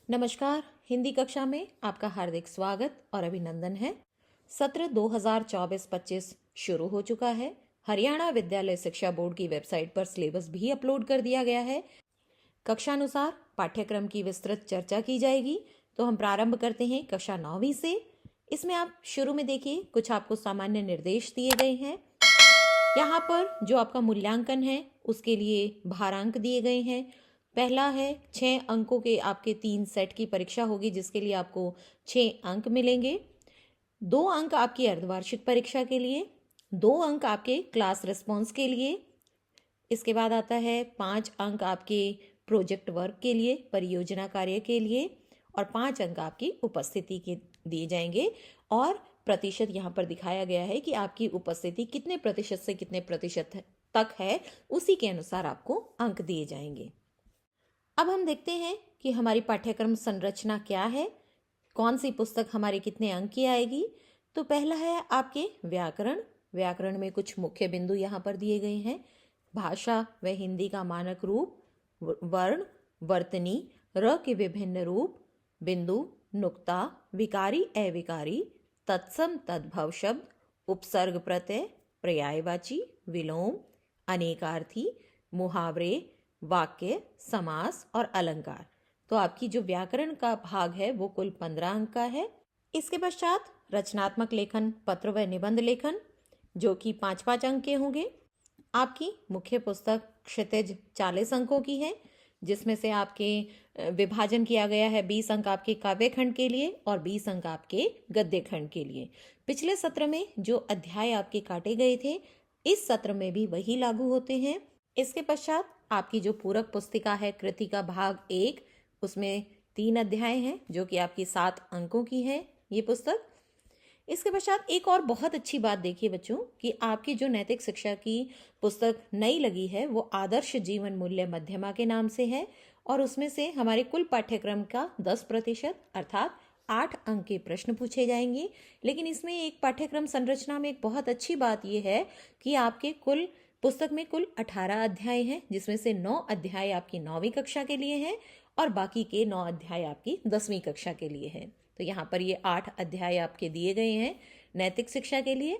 नमस्कार। हिंदी कक्षा में आपका हार्दिक स्वागत और अभिनंदन है। सत्र 2024-25 शुरू हो चुका है। हरियाणा विद्यालय शिक्षा बोर्ड की वेबसाइट पर सिलेबस भी अपलोड कर दिया गया है। कक्षानुसार पाठ्यक्रम की विस्तृत चर्चा की जाएगी। तो हम प्रारंभ करते हैं कक्षा 9वीं से। इसमें आप शुरू में देखिए कुछ आपको सामान्य निर्देश दिए गए हैं। यहाँ पर जो आपका मूल्यांकन है उसके लिए भारांक दिए गए हैं। पहला है 6 अंकों के आपके 3 सेट की परीक्षा होगी जिसके लिए आपको 6 अंक मिलेंगे। 2 अंक आपकी अर्धवार्षिक परीक्षा के लिए, 2 अंक आपके क्लास रिस्पॉन्स के लिए। इसके बाद आता है 5 अंक आपके प्रोजेक्ट वर्क के लिए, परियोजना कार्य के लिए, और 5 अंक आपकी उपस्थिति के दिए जाएंगे। और प्रतिशत यहाँ पर दिखाया गया है कि आपकी उपस्थिति कितने प्रतिशत से कितने प्रतिशत तक है, उसी के अनुसार आपको अंक दिए जाएंगे। अब हम देखते हैं कि हमारी पाठ्यक्रम संरचना क्या है, कौन सी पुस्तक हमारे कितने अंक की आएगी। तो पहला है आपके व्याकरण। व्याकरण में कुछ मुख्य बिंदु यहाँ पर दिए गए हैं। भाषा व हिंदी का मानक रूप, वर्ण, वर्तनी, र के विभिन्न रूप, बिंदु, नुक्ता, विकारी अविकारी, तत्सम तद्भव शब्द, उपसर्ग प्रत्यय, पर्यायवाची, विलोम, अनेकार्थी, मुहावरे, वाक्य, समास और अलंकार। तो आपकी जो व्याकरण का भाग है वो कुल 15 अंक का है। इसके पश्चात रचनात्मक लेखन, पत्र व निबंध लेखन जो कि 5-5 अंक के होंगे। आपकी मुख्य पुस्तक क्षितिज 40 अंकों की है, जिसमें से आपके विभाजन किया गया है 20 अंक आपके काव्य खंड के लिए और 20 अंक आपके गद्य खंड के लिए। पिछले सत्र में जो अध्याय आपके काटे गए थे इस सत्र में भी वही लागू होते हैं। इसके पश्चात आपकी जो पूरक पुस्तिका है कृतिका भाग 1, उसमें 3 अध्याय हैं जो कि आपकी 7 अंकों की है ये पुस्तक। इसके पश्चात एक और बहुत अच्छी बात देखिए बच्चों कि आपकी जो नैतिक शिक्षा की पुस्तक नई लगी है वो आदर्श जीवन मूल्य मध्यमा के नाम से है, और उसमें से हमारे कुल पाठ्यक्रम का 10% अर्थात 8 अंक के प्रश्न पूछे जाएंगे। लेकिन इसमें एक पाठ्यक्रम संरचना में एक बहुत अच्छी बात यह है कि आपके कुल पुस्तक में कुल 18 अध्याय हैं, जिसमें से 9 अध्याय आपकी 9वीं कक्षा के लिए हैं और बाकी के 9 अध्याय आपकी 10वीं कक्षा के लिए हैं। तो यहाँ पर ये 8 अध्याय आपके दिए गए हैं नैतिक शिक्षा के लिए।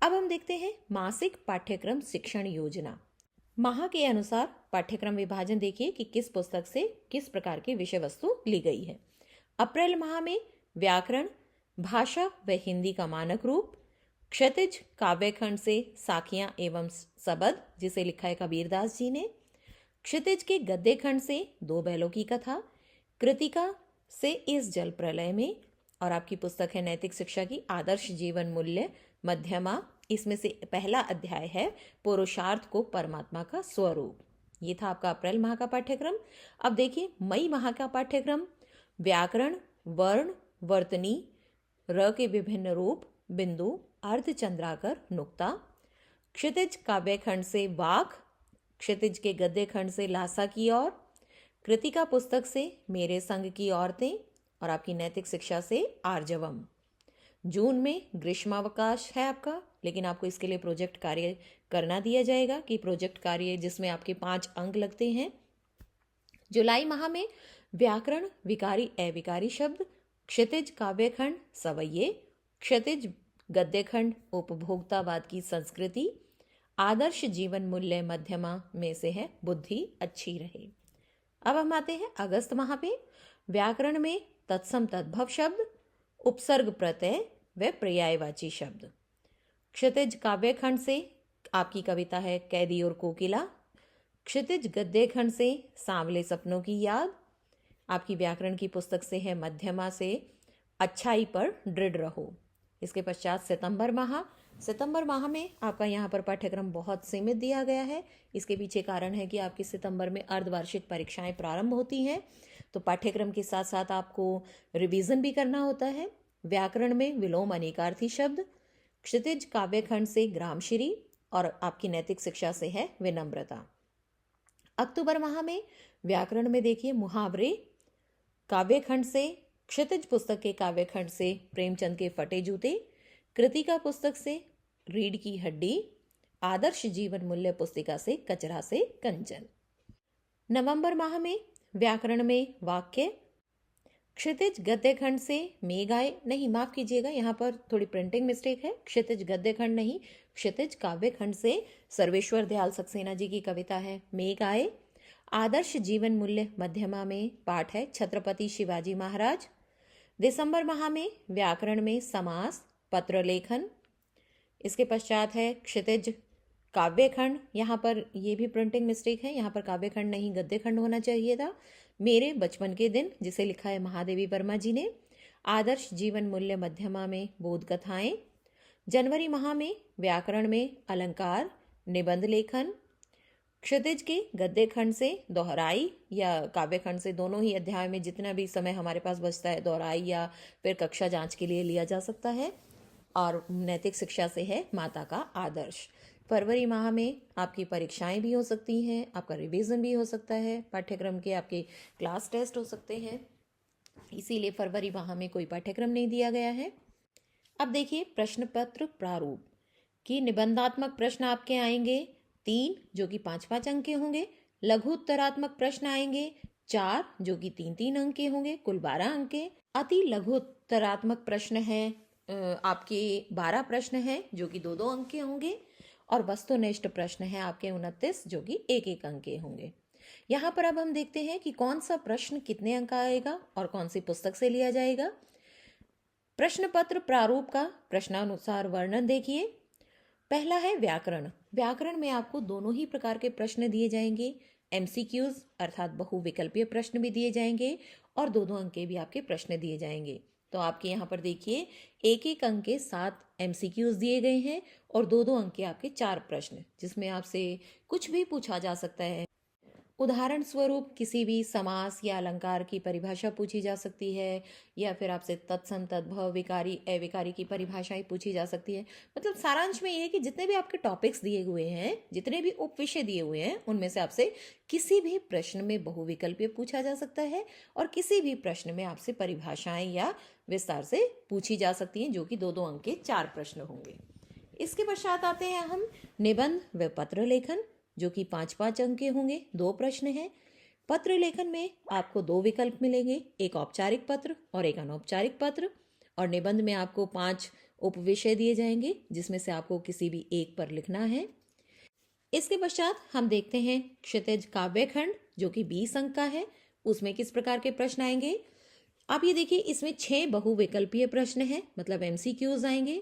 अब हम देखते हैं मासिक पाठ्यक्रम शिक्षण योजना। माह के अनुसार पाठ्यक्रम विभाजन देखिए कि किस पुस्तक से किस प्रकार की विषय वस्तु ली गई है। अप्रैल माह में व्याकरण, भाषा व हिंदी का मानक रूप, क्षितिज काव्य खंड से साखियां एवं सबद जिसे लिखा है कबीरदास जी ने, क्षितिज के गद्य खंड से 2 बैलों की कथा, कृतिका से इस जल प्रलय में, और आपकी पुस्तक है नैतिक शिक्षा की आदर्श जीवन मूल्य मध्यमा। इसमें से पहला अध्याय है पुरुषार्थ को परमात्मा का स्वरूप। ये था आपका अप्रैल माह का पाठ्यक्रम। अब देखिए मई माह का पाठ्यक्रम। व्याकरण, वर्ण, वर्तनी, र के विभिन्न रूप, बिंदु, अर्धचंद्राकर, नुक्ता, क्षितिज काव्य खंड से वाक, क्षितिज के गद्य खंड से लासा की ओर, कृतिका पुस्तक से मेरे संग की औरतें, और आपकी नैतिक शिक्षा से आर्जवम। जून में ग्रीष्मावकाश है आपका, लेकिन आपको इसके लिए प्रोजेक्ट कार्य करना दिया जाएगा कि प्रोजेक्ट कार्य जिसमें आपके 5 अंक लगते हैं। जुलाई माह में व्याकरण, विकारी अविकारी शब्द, क्षितिज काव्य खंड सवैये, क्षितिज गद्य खंड उपभोक्तावाद की संस्कृति, आदर्श जीवन मूल्य मध्यमा में से है बुद्धि अच्छी रहे। अब हम आते हैं अगस्त माह पे। व्याकरण में तत्सम तद्भव शब्द, उपसर्ग प्रत्यय व पर्यायवाची शब्द। क्षितिज काव्य खंड से आपकी कविता है कैदी और कोकिला, क्षितिज गद्य खंड से सांवले सपनों की याद, आपकी व्याकरण की पुस्तक से है मध्यमा से अच्छाई पर दृढ़ रहो। इसके पश्चात सितंबर माह। सितंबर माह में आपका यहाँ पर पाठ्यक्रम बहुत सीमित दिया गया है। इसके पीछे कारण है कि आपकी सितंबर में अर्धवार्षिक परीक्षाएं प्रारंभ होती हैं, तो पाठ्यक्रम के साथ साथ आपको रिवीजन भी करना होता है। व्याकरण में विलोम अनेकार्थी शब्द, क्षितिज काव्य खंड से ग्रामश्री, और आपकी नैतिक शिक्षा से है विनम्रता। अक्टूबर माह में व्याकरण में देखिए मुहावरे, काव्य खंड से क्षितिज पुस्तक के काव्य खंड से प्रेमचंद के फटे जूते, कृतिका पुस्तक से रीढ़ की हड्डी, आदर्श जीवन मूल्य पुस्तिका से कचरा से कंचन। नवंबर माह में व्याकरण में वाक्य, क्षितिज गद्य खंड से मेघ आए, नहीं माफ कीजिएगा, यहाँ पर थोड़ी प्रिंटिंग मिस्टेक है। क्षितिज गद्य खंड नहीं, क्षितिज काव्य खंड से सर्वेश्वर दयाल सक्सेना जी की कविता है मेघ आए। आदर्श जीवन मूल्य मध्यमा में पाठ है छत्रपति शिवाजी महाराज। दिसंबर माह में व्याकरण में समास, पत्र लेखन। इसके पश्चात है क्षितिज काव्य खंड, यहाँ पर ये भी प्रिंटिंग मिस्टेक है, यहाँ पर काव्य खंड नहीं गद्य खंड होना चाहिए था। मेरे बचपन के दिन, जिसे लिखा है महादेवी वर्मा जी ने। आदर्श जीवन मूल्य मध्यमा में बोध कथाएं। जनवरी माह में व्याकरण में अलंकार, निबंध लेखन। क्षितिज के गद्य खंड से दोहराई या काव्य खंड से, दोनों ही अध्याय में जितना भी समय हमारे पास बचता है दोहराई या फिर कक्षा जांच के लिए लिया जा सकता है। और नैतिक शिक्षा से है माता का आदर्श। फरवरी माह में आपकी परीक्षाएं भी हो सकती हैं, आपका रिवीजन भी हो सकता है, पाठ्यक्रम के आपके क्लास टेस्ट हो सकते हैं, इसीलिए फरवरी माह में कोई पाठ्यक्रम नहीं दिया गया है। अब देखिए प्रश्न पत्र प्रारूप की निबंधात्मक प्रश्न आपके आएंगे 3 जो कि 5-5 अंक के होंगे। लघु उत्तरात्मक प्रश्न आएंगे 4 जो कि 3-3 अंक के होंगे, कुल 12 अंक के। अति लघु उत्तरात्मक प्रश्न है आपके 12 प्रश्न हैं जो कि 2-2 अंक के होंगे। और वस्तुनिष्ठ प्रश्न है आपके 29 जो कि 1-1 अंक के होंगे। यहाँ पर अब हम देखते हैं कि कौन सा प्रश्न कितने अंक आएगा और कौन सी पुस्तक से लिया जाएगा। प्रश्न पत्र प्रारूप का प्रश्नानुसार वर्णन देखिए। पहला है व्याकरण। व्याकरण में आपको दोनों ही प्रकार के प्रश्न दिए जाएंगे, एमसीक्यूज अर्थात बहुविकल्पीय प्रश्न भी दिए जाएंगे और 2-2 अंक के भी आपके प्रश्न दिए जाएंगे। तो आपके यहाँ पर देखिए 1-1 अंक के 7 एमसीक्यूज दिए गए हैं और 2-2 अंक के आपके 4 प्रश्न, जिसमें आपसे कुछ भी पूछा जा सकता है। उदाहरण स्वरूप किसी भी समास या अलंकार की परिभाषा पूछी जा सकती है, या फिर आपसे तत्सम तद्भव विकारी अविकारी की परिभाषाएं पूछी जा सकती है। मतलब सारांश में ये है कि जितने भी आपके टॉपिक्स दिए हुए हैं, जितने भी उप विषय दिए हुए हैं, उनमें से आपसे किसी भी प्रश्न में बहुविकल्पीय पूछा जा सकता है और किसी भी प्रश्न में आपसे परिभाषाएं या विस्तार से पूछी जा सकती हैं, जो कि 2-2 अंक के 4 प्रश्न होंगे। इसके पश्चात आते हैं हम निबंध व पत्र लेखन, जो कि 5-5 अंक के होंगे, 2 प्रश्न हैं। पत्र लेखन में आपको 2 विकल्प मिलेंगे, एक औपचारिक पत्र और एक अनौपचारिक पत्र। और निबंध में आपको 5 उपविषय दिए जाएंगे, जिसमें से आपको किसी भी एक पर लिखना है। इसके पश्चात हम देखते हैं क्षितिज काव्य खंड, जो कि 20 अंक का है। उसमें किस प्रकार के प्रश्न आएंगे आप ये देखिए, इसमें 6 बहुविकल्पीय प्रश्न हैं, मतलब एमसीक्यूज आएंगे।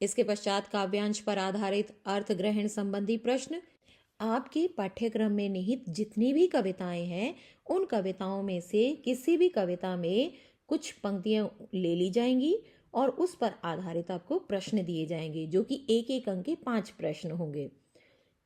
इसके पश्चात काव्यांश पर आधारित अर्थ ग्रहण संबंधी प्रश्न। आपके पाठ्यक्रम में निहित जितनी भी कविताएं हैं, उन कविताओं में से किसी भी कविता में कुछ पंक्तियां ले ली जाएंगी और उस पर आधारित आपको प्रश्न दिए जाएंगे, जो कि 1-1 अंक के 5 प्रश्न होंगे।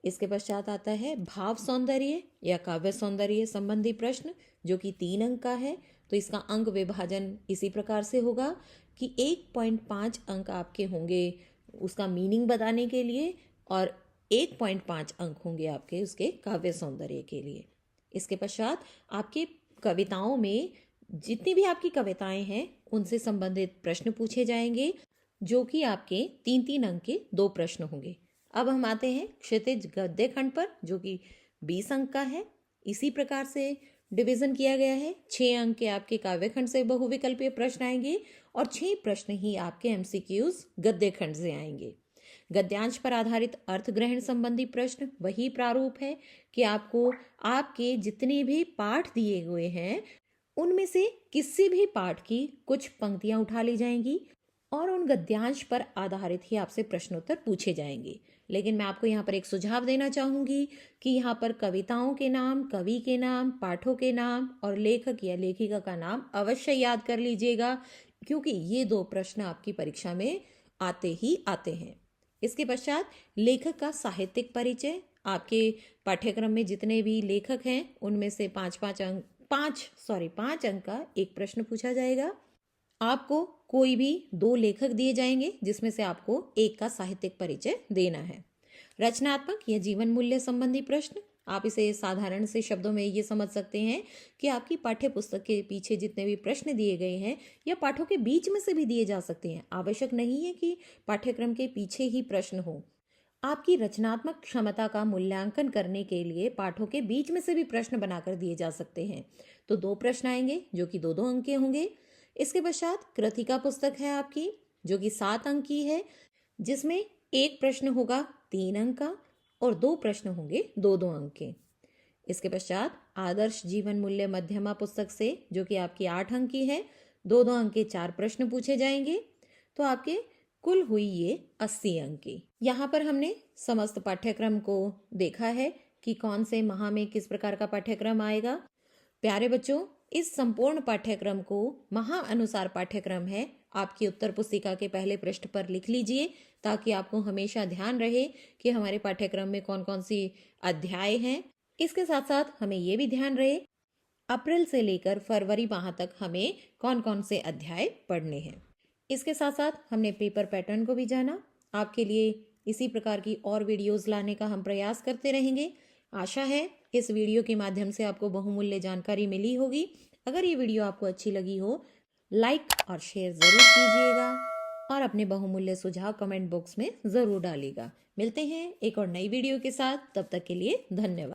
इसके पश्चात आता है भाव सौंदर्य या काव्य सौंदर्य संबंधी प्रश्न, जो कि 3 अंक का है। तो इसका अंक विभाजन इसी प्रकार से होगा कि 1.5 अंक आपके होंगे उसका मीनिंग बताने के लिए और 1.5 अंक होंगे आपके उसके काव्य सौंदर्य के लिए। इसके पश्चात आपके कविताओं में जितनी भी आपकी कविताएं हैं, उनसे संबंधित प्रश्न पूछे जाएंगे, जो कि आपके 3-3 अंक के 2 प्रश्न होंगे। अब हम आते हैं क्षितिज गद्य खंड पर, जो कि 20 अंक का है। इसी प्रकार से डिवीजन किया गया है। 6 अंक के आपके काव्य खंड से बहुविकल्पीय प्रश्न आएंगे और 6 प्रश्न ही आपके एमसीक्यूज गद्य खंड से आएंगे। गद्यांश पर आधारित अर्थ ग्रहण संबंधी प्रश्न वही प्रारूप है कि आपको आपके जितने भी पाठ दिए हुए हैं, उनमें से किसी भी पाठ की कुछ पंक्तियां उठा ली जाएंगी और उन गद्यांश पर आधारित ही आपसे प्रश्नोत्तर पूछे जाएंगे। लेकिन मैं आपको यहाँ पर एक सुझाव देना चाहूंगी कि यहाँ पर कविताओं के नाम, कवि के नाम, पाठों के नाम और लेखक या लेखिका का नाम अवश्य याद कर लीजिएगा, क्योंकि ये 2 प्रश्न आपकी परीक्षा में आते ही आते हैं। इसके पश्चात लेखक का साहित्यिक परिचय। आपके पाठ्यक्रम में जितने भी लेखक हैं, उनमें से 5 अंक का एक प्रश्न पूछा जाएगा। आपको कोई भी 2 लेखक दिए जाएंगे, जिसमें से आपको एक का साहित्यिक परिचय देना है। रचनात्मक या जीवन मूल्य संबंधी प्रश्न, आप इसे साधारण से शब्दों में ये समझ सकते हैं कि आपकी पाठ्य पुस्तक के पीछे जितने भी प्रश्न दिए गए हैं या पाठों के बीच में से भी दिए जा सकते हैं। आवश्यक नहीं है कि पाठ्यक्रम के पीछे ही प्रश्न हो। आपकी रचनात्मक क्षमता का मूल्यांकन करने के लिए पाठों के बीच में से भी प्रश्न बनाकर दिए जा सकते हैं। तो 2 प्रश्न आएंगे जो कि 2-2 अंक के होंगे। इसके पश्चात कृतिका पुस्तक है आपकी, जो कि 7 अंक की है, जिसमें एक प्रश्न होगा 3 अंक का और 2 प्रश्न होंगे 2-2 अंक के। इसके पश्चात आदर्श जीवन मूल्य मध्यमा पुस्तक से, जो कि आपकी 8 अंक की है, 2-2 अंक के 4 प्रश्न पूछे जाएंगे। तो आपके कुल हुई ये 80 अंक की। यहाँ पर हमने समस्त पाठ्यक्रम को देखा है कि कौन से माह में किस प्रकार का पाठ्यक्रम आएगा। प्यारे बच्चों, इस संपूर्ण पाठ्यक्रम को माह अनुसार पाठ्यक्रम है, आपकी उत्तर पुस्तिका के पहले पृष्ठ पर लिख लीजिए, ताकि आपको हमेशा ध्यान रहे कि हमारे पाठ्यक्रम में कौन कौन सी अध्याय हैं। इसके साथ साथ हमें ये भी ध्यान रहे अप्रैल से लेकर फरवरी माह तक हमें कौन कौन से अध्याय पढ़ने हैं। इसके साथ साथ हमने पेपर पैटर्न को भी जाना। आपके लिए इसी प्रकार की और वीडियोस लाने का हम प्रयास करते रहेंगे। आशा है इस वीडियो के माध्यम से आपको बहुमूल्य जानकारी मिली होगी। अगर ये वीडियो आपको अच्छी लगी हो, लाइक और शेयर ज़रूर कीजिएगा और अपने बहुमूल्य सुझाव कमेंट बॉक्स में ज़रूर डालिएगा। मिलते हैं एक और नई वीडियो के साथ, तब तक के लिए धन्यवाद।